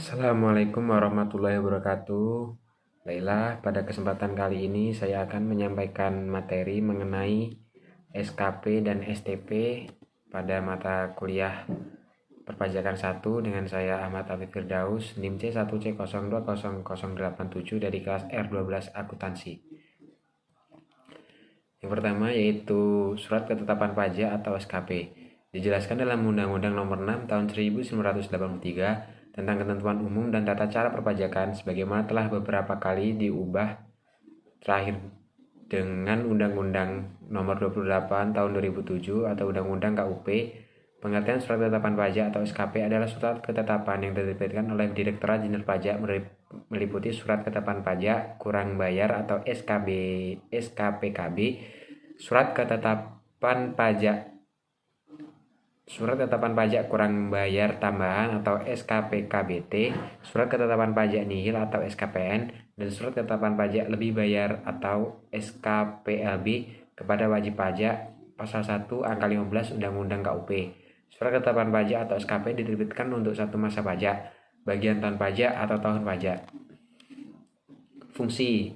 Assalamualaikum warahmatullahi wabarakatuh. Baiklah, pada kesempatan kali ini saya akan menyampaikan materi mengenai SKP dan STP pada mata kuliah Perpajakan 1 dengan saya Ahmad Afif Firdaus, NIM C1C020087 dari kelas R12 Akuntansi. Yang pertama yaitu Surat Ketetapan Pajak atau SKP. Dijelaskan dalam Undang-Undang Nomor 6 Tahun 1983 tentang ketentuan umum dan tata cara perpajakan sebagaimana telah beberapa kali diubah terakhir dengan Undang-Undang Nomor 28 Tahun 2007 atau Undang-Undang KUP. Pengertian surat ketetapan pajak atau SKP adalah surat ketetapan yang diterbitkan oleh Direktorat Jenderal Pajak meliputi surat ketetapan pajak kurang bayar atau SKPKB, surat ketetapan pajak kurang bayar tambahan atau SKPKBT, surat ketetapan pajak nihil atau SKPN, dan surat ketetapan pajak lebih bayar atau SKPLB kepada wajib pajak pasal 1 angka 15 Undang-Undang KUP. Surat ketetapan pajak atau SKP diterbitkan untuk satu masa pajak, bagian tahun pajak atau tahun pajak. Fungsi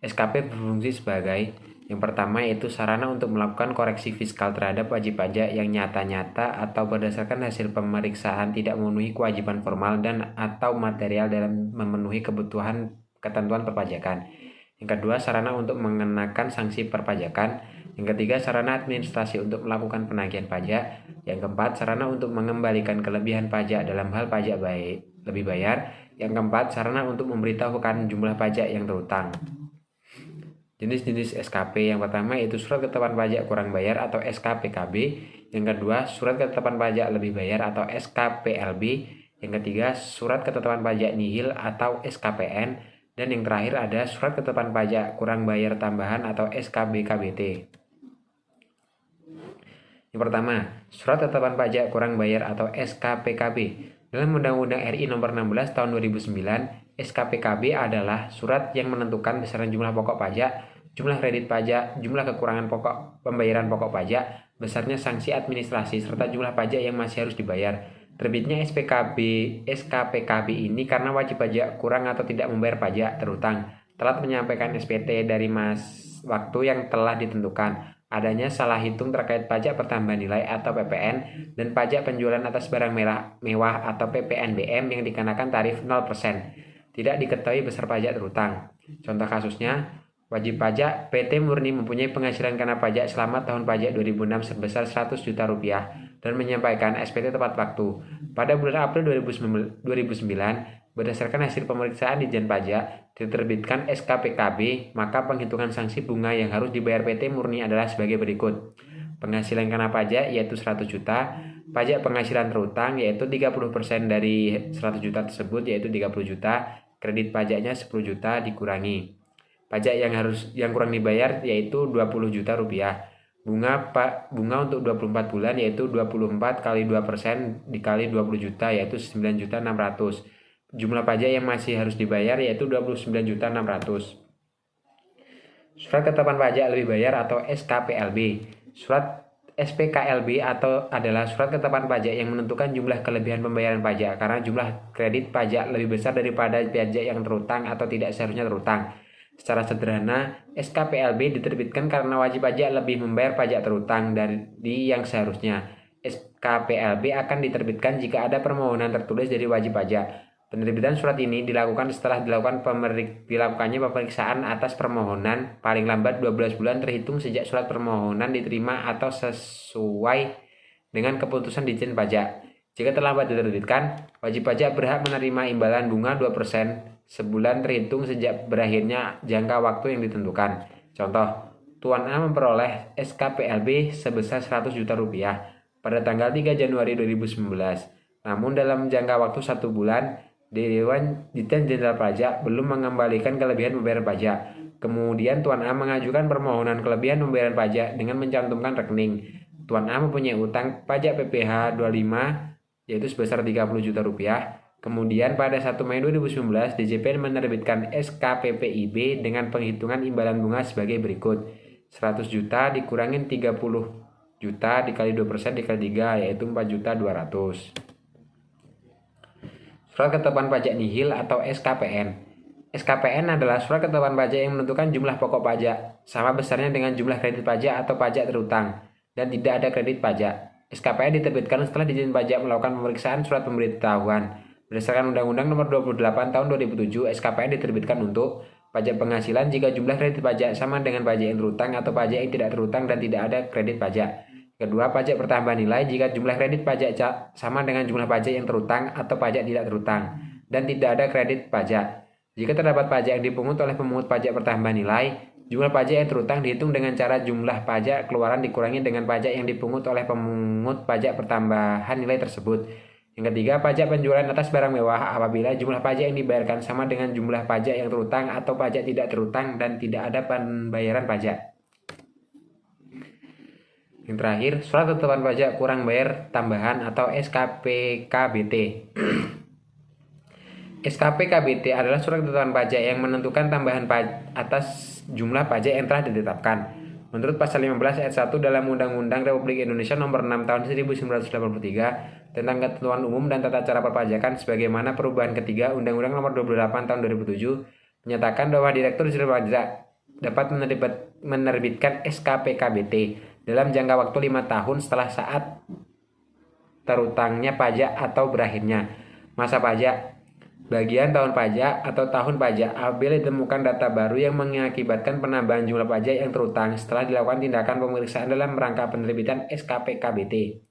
SKP berfungsi sebagai yang pertama yaitu sarana untuk melakukan koreksi fiskal terhadap wajib pajak yang nyata-nyata atau berdasarkan hasil pemeriksaan tidak memenuhi kewajiban formal dan atau material dalam memenuhi ketentuan perpajakan. Yang kedua, sarana untuk mengenakan sanksi perpajakan. Yang ketiga, sarana administrasi untuk melakukan penagihan pajak. Yang keempat, sarana untuk mengembalikan kelebihan pajak dalam hal pajak lebih bayar. Yang keempat, sarana untuk memberitahukan jumlah pajak yang terutang. Jenis-jenis SKP yang pertama yaitu surat ketetapan pajak kurang bayar atau SKPKB. Yang kedua, surat ketetapan pajak lebih bayar atau SKPLB. Yang ketiga, surat ketetapan pajak nihil atau SKPN. Dan yang terakhir ada surat ketetapan pajak kurang bayar tambahan atau SKBKBT. Yang pertama, surat ketetapan pajak kurang bayar atau SKPKB. Dalam Undang-Undang RI Nomor 16 Tahun 2009, SKPKB adalah surat yang menentukan besaran jumlah pokok pajak, jumlah kredit pajak, jumlah kekurangan pokok pembayaran pokok pajak, besarnya sanksi administrasi, serta jumlah pajak yang masih harus dibayar. Terbitnya SKPKB ini karena wajib pajak kurang atau tidak membayar pajak terutang, telat menyampaikan SPT dari waktu yang telah ditentukan, adanya salah hitung terkait pajak pertambahan nilai atau PPN, dan pajak penjualan atas barang mewah atau PPNBM yang dikenakan tarif 0%. Tidak diketahui besar pajak terutang. Contoh kasusnya, wajib pajak PT Murni mempunyai penghasilan karena pajak selama tahun pajak 2006 sebesar 100 juta rupiah dan menyampaikan SPT tepat waktu. Pada bulan April 2009, berdasarkan hasil pemeriksaan Ditjen Pajak, diterbitkan SKPKB, maka penghitungan sanksi bunga yang harus dibayar PT Murni adalah sebagai berikut. Penghasilan karena pajak yaitu 100 juta, pajak penghasilan terutang yaitu 30% dari 100 juta tersebut yaitu 30 juta, kredit pajaknya 10 juta dikurangi. Pajak yang kurang dibayar yaitu 20 juta rupiah. Bunga untuk 24 bulan yaitu 24 kali 2% dikali 20 juta yaitu 9.600.000. Jumlah pajak yang masih harus dibayar yaitu 29.600.000. Surat ketetapan pajak lebih bayar atau SKPLB. Surat SPKLB adalah surat ketetapan pajak yang menentukan jumlah kelebihan pembayaran pajak karena jumlah kredit pajak lebih besar daripada pajak yang terutang atau tidak seharusnya terutang. Secara sederhana, SKPLB diterbitkan karena wajib pajak lebih membayar pajak terutang dari yang seharusnya. SKPLB akan diterbitkan jika ada permohonan tertulis dari wajib pajak. Penerbitan surat ini dilakukan setelah dilakukannya pemeriksaan atas permohonan paling lambat 12 bulan terhitung sejak surat permohonan diterima atau sesuai dengan keputusan Ditjen Pajak. Jika terlambat diterbitkan, wajib pajak berhak menerima imbalan bunga 2% sebulan terhitung sejak berakhirnya jangka waktu yang ditentukan. Contoh, Tuan A memperoleh SKPLB sebesar 100 juta rupiah pada tanggal 3 Januari 2019. Namun dalam jangka waktu 1 bulan, Dewan Ditjen Jenderal Pajak belum mengembalikan kelebihan pembayaran pajak. Kemudian Tuan A mengajukan permohonan kelebihan pembayaran pajak dengan mencantumkan rekening. Tuan A mempunyai utang pajak PPh 25 yaitu sebesar 30 juta rupiah. Kemudian pada 1 Mei 2019, DJPN menerbitkan SKPPIB dengan penghitungan imbalan bunga sebagai berikut. 100 juta dikurangin 30 juta dikali 2% dikali 3 yaitu 4.200.000. surat ketetapan pajak nihil atau SKPN. SKPN adalah surat ketetapan pajak yang menentukan jumlah pokok pajak sama besarnya dengan jumlah kredit pajak atau pajak terutang dan tidak ada kredit pajak. SKPN diterbitkan setelah Ditjen Pajak melakukan pemeriksaan surat pemberitahuan. Berdasarkan Undang-Undang Nomor 28 Tahun 2007, SKPN diterbitkan untuk pajak penghasilan jika jumlah kredit pajak sama dengan pajak yang terutang atau pajak yang tidak terutang dan tidak ada kredit pajak. Kedua, pajak pertambahan nilai jika jumlah kredit pajak sama dengan jumlah pajak yang terutang atau pajak tidak terutang dan tidak ada kredit pajak. Jika terdapat pajak yang dipungut oleh pemungut pajak pertambahan nilai, jumlah pajak yang terutang dihitung dengan cara jumlah pajak keluaran dikurangi dengan pajak yang dipungut oleh pemungut pajak pertambahan nilai tersebut. Yang ketiga, pajak penjualan atas barang mewah apabila jumlah pajak yang dibayarkan sama dengan jumlah pajak yang terutang atau pajak tidak terutang dan tidak ada pembayaran pajak. Yang terakhir, surat ketetapan pajak kurang bayar tambahan atau SKPKBT. SKPKBT adalah surat ketetapan pajak yang menentukan tambahan atas jumlah pajak yang telah ditetapkan. Menurut pasal 15 ayat 1 dalam Undang-Undang Republik Indonesia Nomor 6 Tahun 1983 tentang ketentuan umum dan tata cara perpajakan sebagaimana perubahan ketiga Undang-Undang Nomor 28 Tahun 2007 menyatakan bahwa Direktur Jenderal Pajak dapat menerbitkan SKPKBT dalam jangka waktu 5 tahun setelah saat terutangnya pajak atau berakhirnya masa pajak, bagian tahun pajak atau tahun pajak apabila ditemukan data baru yang mengakibatkan penambahan jumlah pajak yang terutang setelah dilakukan tindakan pemeriksaan dalam rangka penerbitan SKPKBT.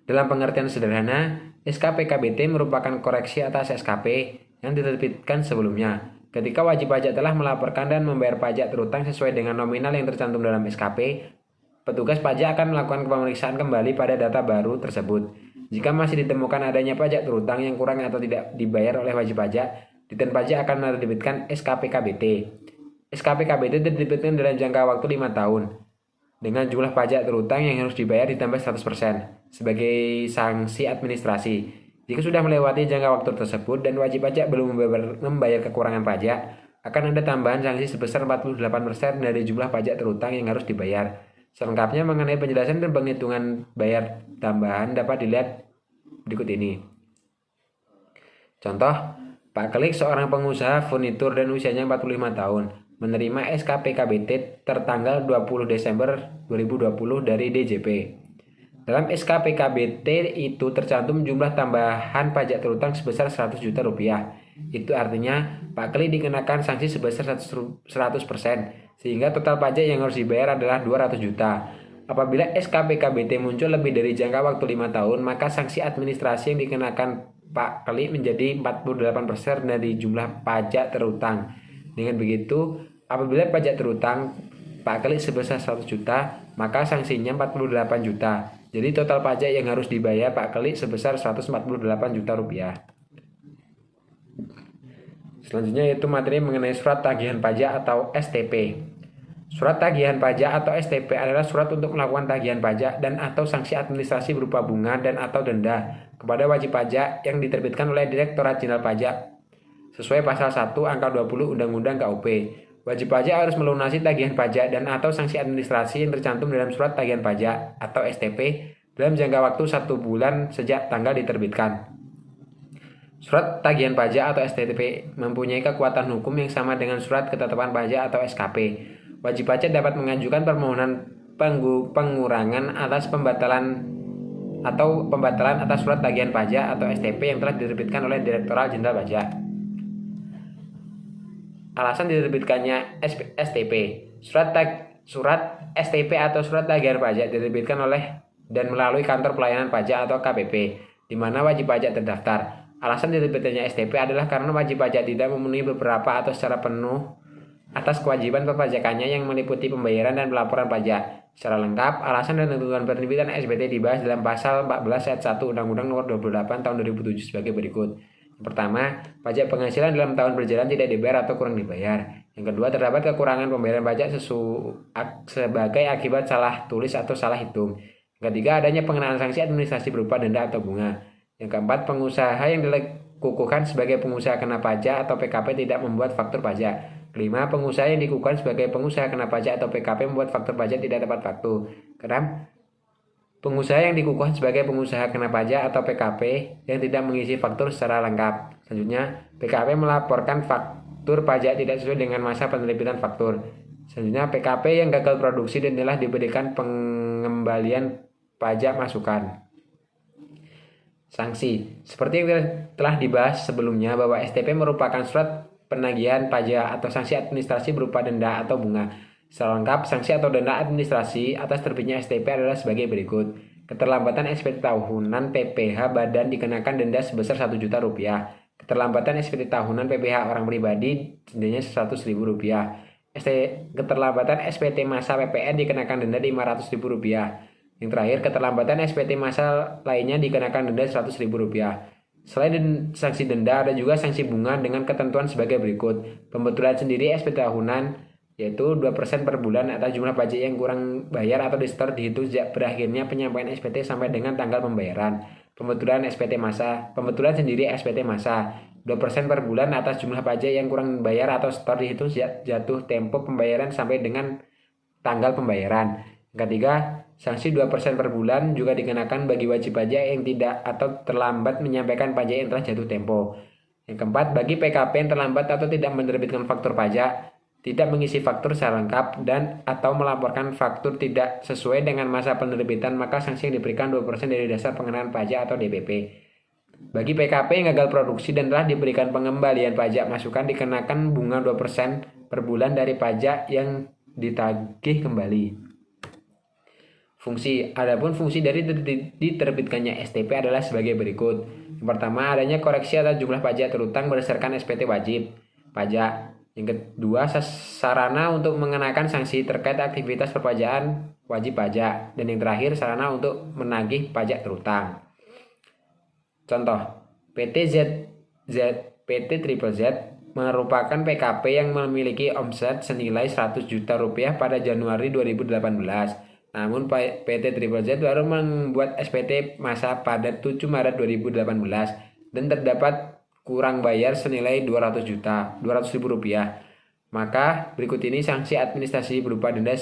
Dalam pengertian sederhana, SKPKBT merupakan koreksi atas SKP yang diterbitkan sebelumnya. Ketika wajib pajak telah melaporkan dan membayar pajak terutang sesuai dengan nominal yang tercantum dalam SKP, petugas pajak akan melakukan pemeriksaan kembali pada data baru tersebut. Jika masih ditemukan adanya pajak terutang yang kurang atau tidak dibayar oleh wajib pajak, Ditjen Pajak akan menerbitkan SKPKBT. SKPKBT diterbitkan dalam jangka waktu 5 tahun dengan jumlah pajak terutang yang harus dibayar ditambah 100% sebagai sanksi administrasi. Jika sudah melewati jangka waktu tersebut dan wajib pajak belum membayar kekurangan pajak, akan ada tambahan sanksi sebesar 48% dari jumlah pajak terutang yang harus dibayar. Selengkapnya mengenai penjelasan dan penghitungan bayar tambahan dapat dilihat berikut ini. Contoh, Pak Klik seorang pengusaha furnitur dan usianya 45 tahun, menerima SKPKBT tertanggal 20 Desember 2020 dari DJP. Dalam SKPKBT itu tercantum jumlah tambahan pajak terutang sebesar 100 juta rupiah. Itu artinya Pak Klik dikenakan sanksi sebesar 100%, sehingga total pajak yang harus dibayar adalah 200 juta. Apabila SKPKBT muncul lebih dari jangka waktu 5 tahun, maka sanksi administrasi yang dikenakan Pak Klik menjadi 48% dari jumlah pajak terutang. Dengan begitu, apabila pajak terutang Pak Klik sebesar 100 juta, maka sanksinya 48 juta. Jadi total pajak yang harus dibayar Pak Klik sebesar 148 juta rupiah. Selanjutnya yaitu materi mengenai surat tagihan pajak atau STP. Surat tagihan pajak atau STP adalah surat untuk melakukan tagihan pajak dan atau sanksi administrasi berupa bunga dan atau denda kepada wajib pajak yang diterbitkan oleh Direktorat Jenderal Pajak sesuai pasal 1 angka 20 Undang-Undang KUP. Wajib pajak harus melunasi tagihan pajak dan atau sanksi administrasi yang tercantum dalam surat tagihan pajak atau STP dalam jangka waktu 1 bulan sejak tanggal diterbitkan. Surat tagihan pajak atau STP mempunyai kekuatan hukum yang sama dengan surat ketetapan pajak atau SKP. Wajib pajak dapat mengajukan permohonan pengurangan atas pembatalan atas surat tagihan pajak atau STP yang telah diterbitkan oleh Direktorat Jenderal Pajak. Alasan diterbitkannya STP. Surat STP atau surat tagihan pajak diterbitkan oleh dan melalui kantor pelayanan pajak atau KPP, di mana wajib pajak terdaftar. Alasan diterbitkannya STP adalah karena wajib pajak tidak memenuhi beberapa atau secara penuh atas kewajiban perpajakannya yang meliputi pembayaran dan pelaporan pajak. Secara lengkap, alasan dan ketentuan penerbitan SPT dibahas dalam pasal 14 ayat 1 Undang-Undang Nomor 28 Tahun 2007 sebagai berikut. Yang pertama, pajak penghasilan dalam tahun berjalan tidak dibayar atau kurang dibayar. Yang kedua, terdapat kekurangan pembayaran pajak sebagai akibat salah tulis atau salah hitung. Yang ketiga, adanya pengenaan sanksi administrasi berupa denda atau bunga. Yang keempat, pengusaha yang dikukuhkan sebagai pengusaha kena pajak atau PKP tidak membuat faktur pajak. Kelima, pengusaha yang dikukuhkan sebagai pengusaha kena pajak atau PKP membuat faktur pajak tidak tepat waktu. Keenam, Pengusaha yang dikukuhkan sebagai pengusaha kena pajak atau PKP yang tidak mengisi faktur secara lengkap. Selanjutnya, PKP melaporkan faktur pajak tidak sesuai dengan masa penerbitan faktur. Selanjutnya, PKP yang gagal produksi dan telah diberikan pengembalian pajak masukan. Sanksi. Seperti yang telah dibahas sebelumnya bahwa STP merupakan surat penagihan pajak atau sanksi administrasi berupa denda atau bunga. Secara lengkap, sanksi atau denda administrasi atas terbitnya STP adalah sebagai berikut. Keterlambatan SPT tahunan PPh badan dikenakan denda sebesar 1 juta rupiah. Keterlambatan SPT tahunan PPh orang pribadi dendanya 100 ribu rupiah. Keterlambatan SPT masa PPN dikenakan denda 500 ribu rupiah. Yang terakhir, keterlambatan SPT masa lainnya dikenakan denda 100 ribu rupiah. Selain sanksi denda, ada juga sanksi bunga dengan ketentuan sebagai berikut. Pembetulan sendiri SPT tahunan yaitu 2% per bulan atas jumlah pajak yang kurang bayar atau disetor dihitung sejak berakhirnya penyampaian SPT sampai dengan tanggal pembayaran. Pembetulan SPT masa. Pembetulan sendiri SPT masa 2% per bulan atas jumlah pajak yang kurang bayar atau setor dihitung sejak jatuh tempo pembayaran sampai dengan tanggal pembayaran. Yang ketiga, sanksi 2% per bulan juga dikenakan bagi wajib pajak yang tidak atau terlambat menyampaikan pajak yang telah jatuh tempo. Yang keempat, bagi PKP yang terlambat atau tidak menerbitkan faktur pajak, tidak mengisi faktur secara lengkap dan atau melaporkan faktur tidak sesuai dengan masa penerbitan, maka sanksi yang diberikan 2% dari dasar pengenaan pajak atau DPP. Bagi PKP yang gagal produksi dan telah diberikan pengembalian pajak masukan dikenakan bunga 2% per bulan dari pajak yang ditagih kembali. Fungsi. Adapun fungsi dari diterbitkannya STP adalah sebagai berikut. Yang pertama, adanya koreksi atas jumlah pajak terutang berdasarkan SPT wajib pajak. Yang kedua, sarana untuk mengenakan sanksi terkait aktivitas perpajakan wajib pajak. Dan yang terakhir, sarana untuk menagih pajak terutang. Contoh, PT Triple Z merupakan PKP yang memiliki omset senilai 100 juta rupiah pada Januari 2018. Namun PT Triple Z baru membuat SPT masa pada 7 Maret 2018 dan terdapat kurang bayar senilai 200 ribu rupiah. Maka berikut ini sanksi administrasi berupa denda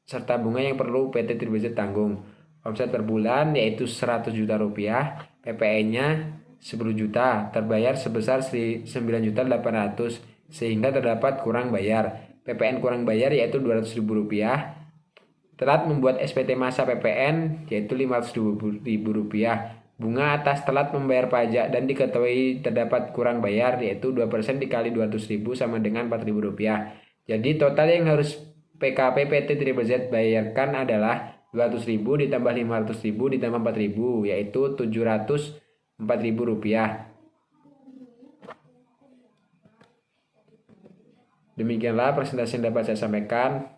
serta bunga yang perlu PT Triple Z tanggung. Omset per bulan yaitu 100 juta rupiah, PPN-nya 10 juta, terbayar sebesar 9.800.000 sehingga terdapat kurang bayar. PPN kurang bayar yaitu 200 ribu rupiah. Telat membuat SPT masa PPN yaitu 500 ribu rupiah. Bunga atas telat membayar pajak dan diketahui terdapat kurang bayar yaitu 2% dikali 200.000 sama dengan 4.000 rupiah. Jadi total yang harus PKP PT Triple Z bayarkan adalah 200.000 ditambah 500.000 ditambah 4.000 yaitu 704.000 rupiah. Demikianlah presentasi yang dapat saya sampaikan.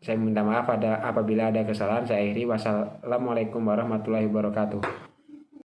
Saya minta maaf apabila ada kesalahan. Saya akhiri. Wassalamualaikum warahmatullahi wabarakatuh.